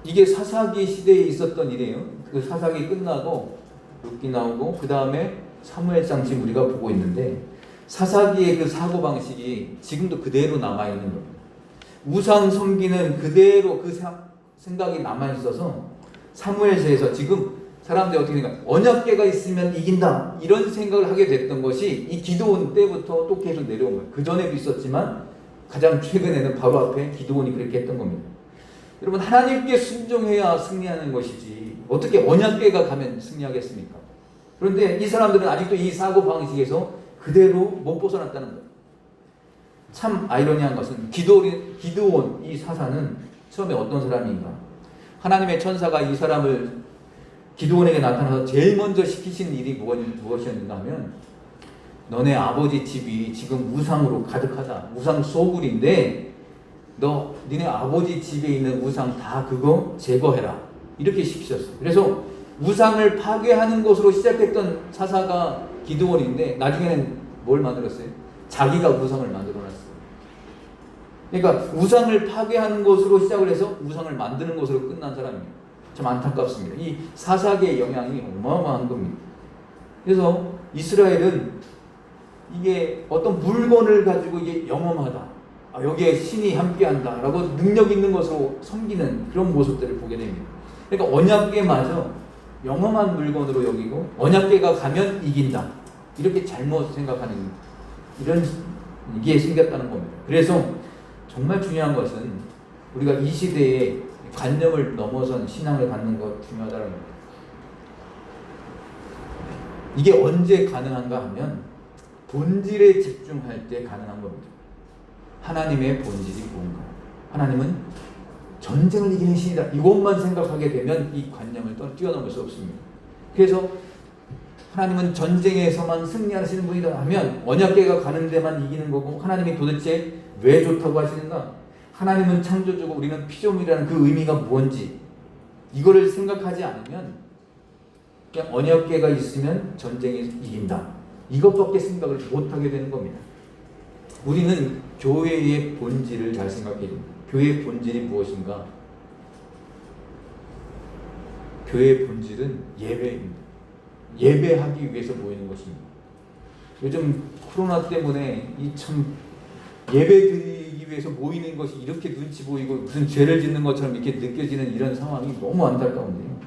이게 사사기 시대에 있었던 일이에요. 그 사사기 끝나고 룻기 나오고 그 다음에 사무엘상 지금 우리가 보고 있는데, 사사기의 그 사고방식이 지금도 그대로 남아있는 겁니다. 우상 섬기는 그대로 그 생각이 남아있어서 사무엘서에서 지금 사람들이 어떻게 생각해요? 언약궤가 있으면 이긴다, 이런 생각을 하게 됐던 것이 이 기드온 때부터 또 계속 내려온 거예요. 그 전에도 있었지만 가장 최근에는 바로 앞에 기드온이 그렇게 했던 겁니다. 여러분, 하나님께 순종해야 승리하는 것이지 어떻게 언약궤가 가면 승리하겠습니까? 그런데 이 사람들은 아직도 이 사고방식에서 그대로 못 벗어났다는 거예요. 참 아이러니한 것은 기드온 이 사사는 처음에 어떤 사람인가? 하나님의 천사가 이 사람을 기드온에게 나타나서 제일 먼저 시키신 일이 무엇이었는가 하면, 너네 아버지 집이 지금 우상으로 가득하다. 우상 소굴인데 니네 아버지 집에 있는 우상 다 그거 제거해라. 이렇게 시키셨어요. 그래서 우상을 파괴하는 것으로 시작했던 사사가 기드온인데 나중에는 뭘 만들었어요? 자기가 우상을 만들어놨어요. 그러니까 우상을 파괴하는 것으로 시작을 해서 우상을 만드는 것으로 끝난 사람이에요. 참 안타깝습니다. 이 사사기의 영향이 어마어마한 겁니다. 그래서 이스라엘은 이게 어떤 물건을 가지고 이게 영험하다, 여기에 신이 함께한다 라고 능력 있는 것으로 섬기는 그런 모습들을 보게 됩니다. 그러니까 언약궤마저 영험한 물건으로 여기고, 언약궤가 가면 이긴다, 이렇게 잘못 생각하는 이런 이게 생겼다는 겁니다. 그래서 정말 중요한 것은 우리가 이 시대에 관념을 넘어선 신앙을 갖는 것 중요하다는 겁니다. 이게 언제 가능한가 하면 본질에 집중할 때 가능한 겁니다. 하나님의 본질이 뭔가? 하나님은 전쟁을 이기는 신이다. 이것만 생각하게 되면 이 관념을 뛰어넘을 수 없습니다. 그래서 하나님은 전쟁에서만 승리하시는 분이다 하면 언약궤가 가는 데만 이기는 거고, 하나님이 도대체 왜 좋다고 하시는가? 하나님은 창조주고 우리는 피조물이라는 그 의미가 뭔지 이거를 생각하지 않으면 그냥 언약궤가 있으면 전쟁에 이긴다, 이것밖에 생각을 못하게 되는 겁니다. 우리는 교회의 본질을 잘 생각해야 됩니다. 교회의 본질이 무엇인가? 교회의 본질은 예배입니다. 예배하기 위해서 모이는 것입니다. 요즘 코로나 때문에 이 참 예배 드리기 위해서 모이는 것이 이렇게 눈치 보이고 무슨 죄를 짓는 것처럼 이렇게 느껴지는 이런 상황이 너무 안타까운데요.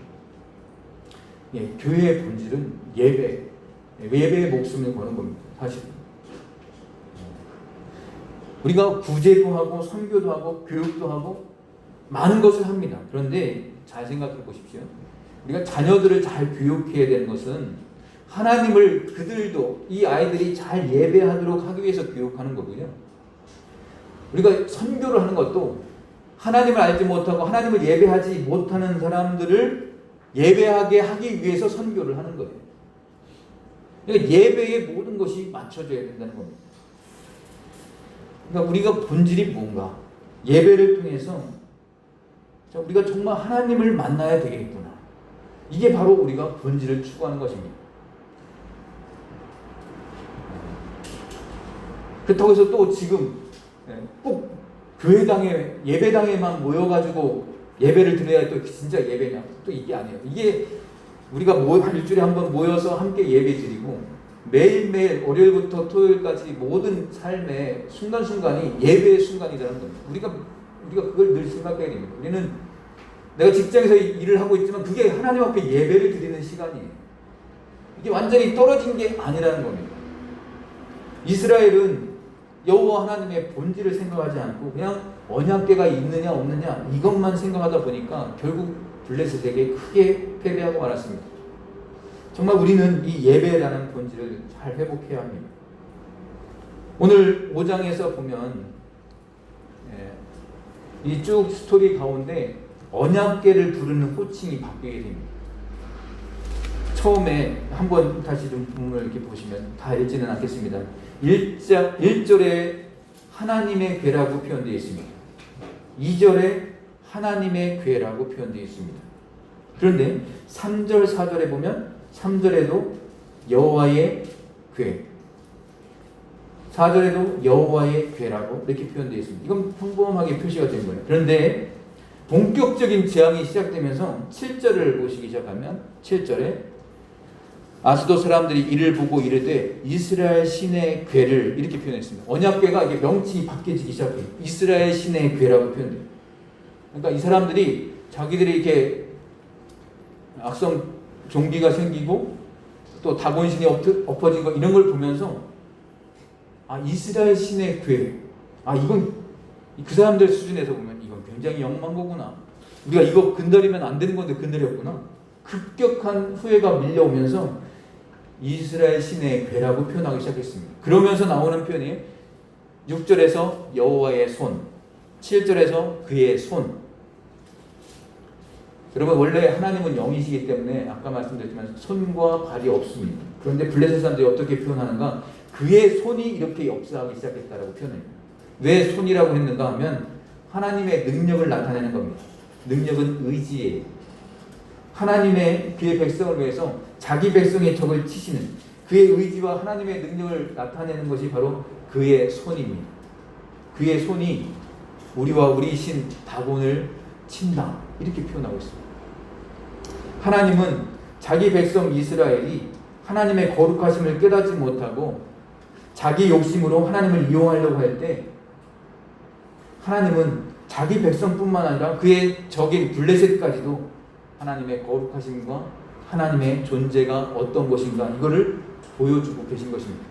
교회의 본질은 예배의 목숨을 거는 겁니다. 사실 우리가 구제도 하고 선교도 하고 교육도 하고 많은 것을 합니다. 그런데 잘 생각해 보십시오. 우리가 자녀들을 잘 교육해야 되는 것은 하나님을 그들도, 이 아이들이 잘 예배하도록 하기 위해서 교육하는 거고요. 우리가 선교를 하는 것도 하나님을 알지 못하고 하나님을 예배하지 못하는 사람들을 예배하게 하기 위해서 선교를 하는 거예요. 그러니까 예배의 모든 것이 맞춰져야 된다는 겁니다. 그러니까 우리가 본질이 뭔가? 예배를 통해서 우리가 정말 하나님을 만나야 되겠구나. 이게 바로 우리가 본질을 추구하는 것입니다. 그렇다고 해서 또 지금 꼭 교회당에 예배당에만 모여가지고 예배를 드려야 또 진짜 예배냐? 또 이게 아니에요. 이게 우리가 한 일주일에 한 번 모여서 함께 예배 드리고 매일매일 월요일부터 토요일까지 모든 삶의 순간순간이 예배의 순간이라는 겁니다. 우리가 그걸 늘 생각해야 됩니다. 우리는 내가 직장에서 일을 하고 있지만 그게 하나님 앞에 예배를 드리는 시간이에요. 이게 완전히 떨어진 게 아니라는 겁니다. 이스라엘은 여호와 하나님의 본질을 생각하지 않고 그냥 언약궤가 있느냐 없느냐 이것만 생각하다 보니까 결국 블레셋에게 크게 패배하고 말았습니다. 정말 우리는 이 예배라는 본질을 잘 회복해야 합니다. 오늘 5장에서 보면 이 쭉 스토리 가운데 언약궤를 부르는 호칭이 바뀌게 됩니다. 처음에 한번 다시 좀 본문을 이렇게 보시면 다 읽지는 않겠습니다. 1절에 하나님의 궤라고 표현되어 있습니다. 2절에 하나님의 궤라고 표현되어 있습니다. 그런데 3절, 4절에 보면 3절에도 여호와의 궤, 4절에도 여호와의 궤라고 이렇게 표현되어 있습니다. 이건 평범하게 표시가 된 거예요. 그런데 본격적인 재앙이 시작되면서 7절을 보시기 시작하면 7절에 아스돗 사람들이 이를 보고 이르되 이스라엘 신의 궤를 이렇게 표현했습니다. 언약궤가 이게 명칭이 바뀌어지기 시작해요. 이스라엘 신의 궤라고 표현돼요. 그러니까 이 사람들이 자기들이 이렇게 악성 종기가 생기고 또 다곤신이 엎어진 거 이런 걸 보면서 이스라엘 신의 궤, 이건 그 사람들 수준에서 보면 이건 굉장히 영망 거구나. 우리가 이거 건드리면 안 되는 건데 건드렸구나. 급격한 후회가 밀려오면서 이스라엘 신의 궤라고 표현하기 시작했습니다. 그러면서 나오는 표현이 6절에서 여호와의 손, 7절에서 그의 손. 여러분 원래 하나님은 영이시기 때문에 아까 말씀드렸지만 손과 발이 없습니다. 그런데 블레셋 사람들이 어떻게 표현하는가? 그의 손이 이렇게 역사하기 시작했다라고 표현해요. 왜 손이라고 했는가 하면 하나님의 능력을 나타내는 겁니다. 능력은 의지예요. 하나님의 그의 백성을 위해서 자기 백성의 적을 치시는 그의 의지와 하나님의 능력을 나타내는 것이 바로 그의 손입니다. 그의 손이 우리와 우리 신 다곤을 친다 이렇게 표현하고 있습니다. 하나님은 자기 백성 이스라엘이 하나님의 거룩하심을 깨닫지 못하고 자기 욕심으로 하나님을 이용하려고 할 때 하나님은 자기 백성뿐만 아니라 그의 적인 블레셋까지도 하나님의 거룩하심과 하나님의 존재가 어떤 것인가 이거를 보여주고 계신 것입니다.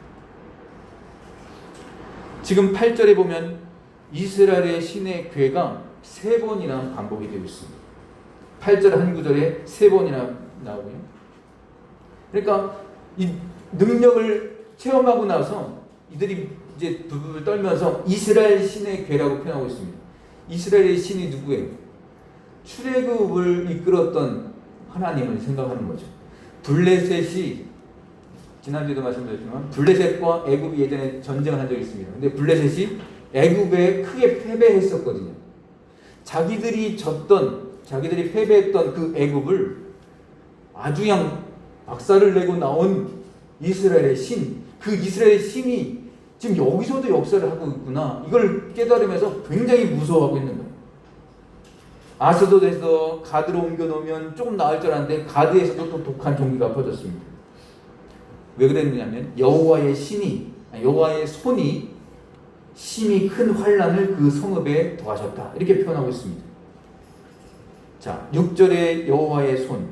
지금 8절에 보면 이스라엘의 신의 궤가 3번이나 반복이 되고 있습니다. 8절 한 구절에 3번이나 나오고요. 그러니까 이 능력을 체험하고 나서 이들이 이제 부부를 떨면서 이스라엘 신의 궤라고 표현하고 있습니다. 이스라엘의 신이 누구예요? 출애굽을 이끌었던 하나님을 생각하는 거죠. 블레셋이 지난주에도 말씀드렸지만 블레셋과 애굽이 예전에 전쟁을 한 적이 있습니다. 근데 블레셋이 애굽에 크게 패배했었거든요. 자기들이 패배했던 그 애굽을 아주 그냥 박살을 내고 나온 이스라엘의 신, 그 이스라엘의 신이 지금 여기서도 역사를 하고 있구나. 이걸 깨달으면서 굉장히 무서워하고 있는 거예요. 아스돗에서 가드로 옮겨 놓으면 조금 나을 줄 알았는데 가드에서도 또 독한 종기가 퍼졌습니다. 왜 그랬느냐면 여호와의 손이 심히 큰 환란을 그 성읍에 더하셨다. 이렇게 표현하고 있습니다. 자, 6절에 여호와의 손,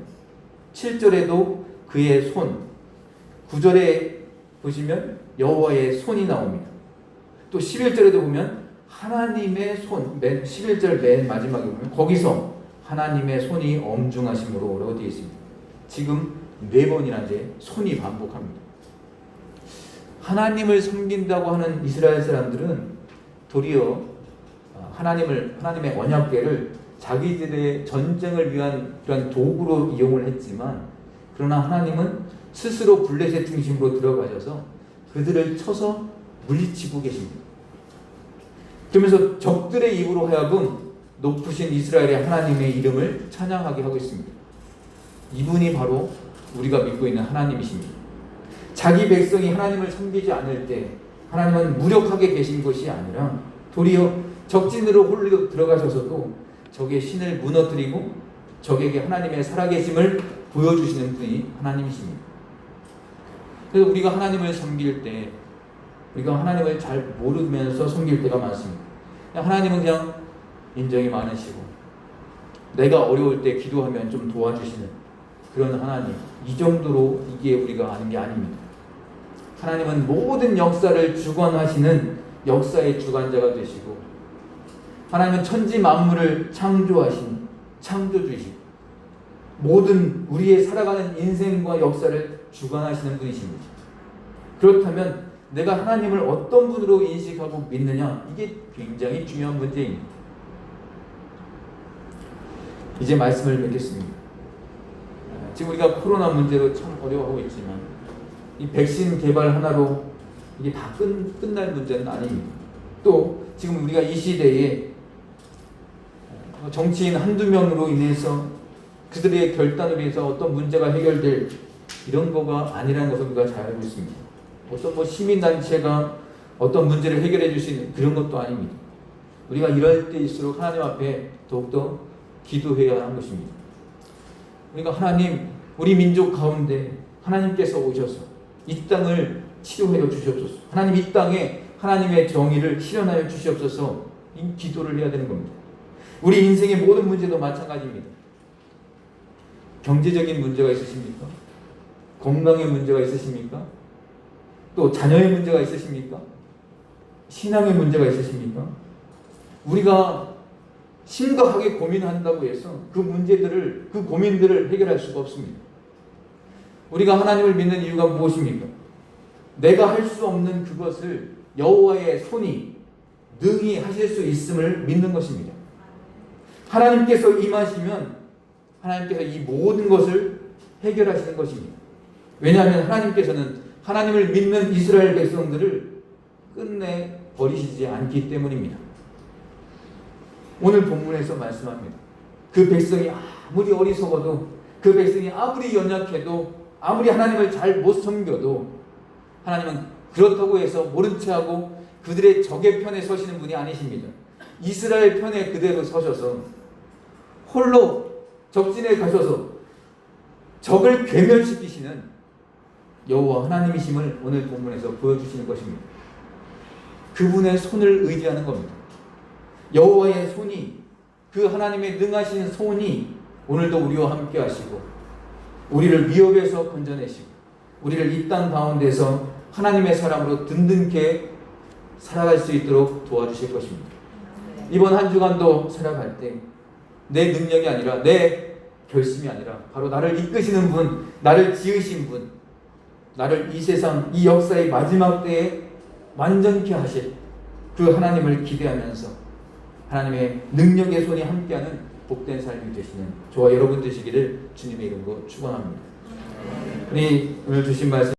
7절에도 그의 손, 9절에 보시면 여호와의 손이 나옵니다. 또 11절에도 보면 하나님의 손, 11절 맨 마지막에 보면 거기서 하나님의 손이 엄중하심으로 라고 되어 있습니다. 지금 4번이나 이제 손이 반복합니다. 하나님을 섬긴다고 하는 이스라엘 사람들은 도리어 하나님의 언약궤를 자기들의 전쟁을 위한 그런 도구로 이용을 했지만 그러나 하나님은 스스로 블레셋 중심으로 들어가셔서 그들을 쳐서 물리치고 계십니다. 그러면서 적들의 입으로 하여금 높으신 이스라엘의 하나님의 이름을 찬양하게 하고 있습니다. 이분이 바로 우리가 믿고 있는 하나님이십니다. 자기 백성이 하나님을 섬기지 않을 때 하나님은 무력하게 계신 것이 아니라 도리어 적진으로 홀로 들어가셔서도 적의 신을 무너뜨리고 적에게 하나님의 살아계심을 보여주시는 분이 하나님이십니다. 그래서 우리가 하나님을 섬길 때, 우리가 하나님을 잘 모르면서 섬길 때가 많습니다. 하나님은 그냥 인정이 많으시고 내가 어려울 때 기도하면 좀 도와주시는 그런 하나님, 이 정도로 이게 우리가 아는 게 아닙니다. 하나님은 모든 역사를 주관하시는 역사의 주관자가 되시고, 하나님은 천지 만물을 창조하신 창조주이시고, 모든 우리의 살아가는 인생과 역사를 주관하시는 분이십니다. 그렇다면 내가 하나님을 어떤 분으로 인식하고 믿느냐, 이게 굉장히 중요한 문제입니다. 이제 말씀을 맺겠습니다. 지금 우리가 코로나 문제로 참 어려워하고 있지만 이 백신 개발 하나로 이게 다 끝날 문제는 아닙니다. 또 지금 우리가 이 시대에 정치인 한두 명으로 인해서 그들의 결단으로 인해서 어떤 문제가 해결될 이런 거가 아니라는 것을 우리가 잘 알고 있습니다. 어떤 시민단체가 어떤 문제를 해결해 줄 수 있는 그런 것도 아닙니다. 우리가 이럴 때일수록 하나님 앞에 더욱더 기도해야 하는 것입니다. 우리가 하나님, 우리 민족 가운데 하나님께서 오셔서 이 땅을 치료해 주시옵소서. 하나님, 이 땅에 하나님의 정의를 실현하여 주시옵소서. 이 기도를 해야 되는 겁니다. 우리 인생의 모든 문제도 마찬가지입니다. 경제적인 문제가 있으십니까? 건강의 문제가 있으십니까? 또 자녀의 문제가 있으십니까? 신앙의 문제가 있으십니까? 우리가 심각하게 고민한다고 해서 그 문제들을, 그 고민들을 해결할 수가 없습니다. 우리가 하나님을 믿는 이유가 무엇입니까? 내가 할 수 없는 그것을 여호와의 손이 능히 하실 수 있음을 믿는 것입니다. 하나님께서 임하시면 하나님께서 이 모든 것을 해결하시는 것입니다. 왜냐하면 하나님께서는 하나님을 믿는 이스라엘 백성들을 끝내 버리시지 않기 때문입니다. 오늘 본문에서 말씀합니다. 그 백성이 아무리 어리석어도, 그 백성이 아무리 연약해도, 아무리 하나님을 잘 못 섬겨도 하나님은 그렇다고 해서 모른 체하고 그들의 적의 편에 서시는 분이 아니십니다. 이스라엘 편에 그대로 서셔서 홀로 적진에 가셔서 적을 괴멸시키시는 여호와 하나님이심을 오늘 본문에서 보여주시는 것입니다. 그분의 손을 의지하는 겁니다. 여호와의 손이, 그 하나님의 능하신 손이 오늘도 우리와 함께 하시고 우리를 위협에서 건져내시고 우리를 이 땅 가운데서 하나님의 사람으로 든든케 살아갈 수 있도록 도와주실 것입니다. 이번 한 주간도 살아갈 때 내 능력이 아니라, 내 결심이 아니라 바로 나를 이끄시는 분, 나를 지으신 분, 나를 이 세상, 이 역사의 마지막 때에 완전케 하실 그 하나님을 기대하면서 하나님의 능력의 손이 함께하는 복된 삶이 되시는 저와 여러분 되시기를 주님의 이름으로 축원합니다. 우리 오늘 주신 말씀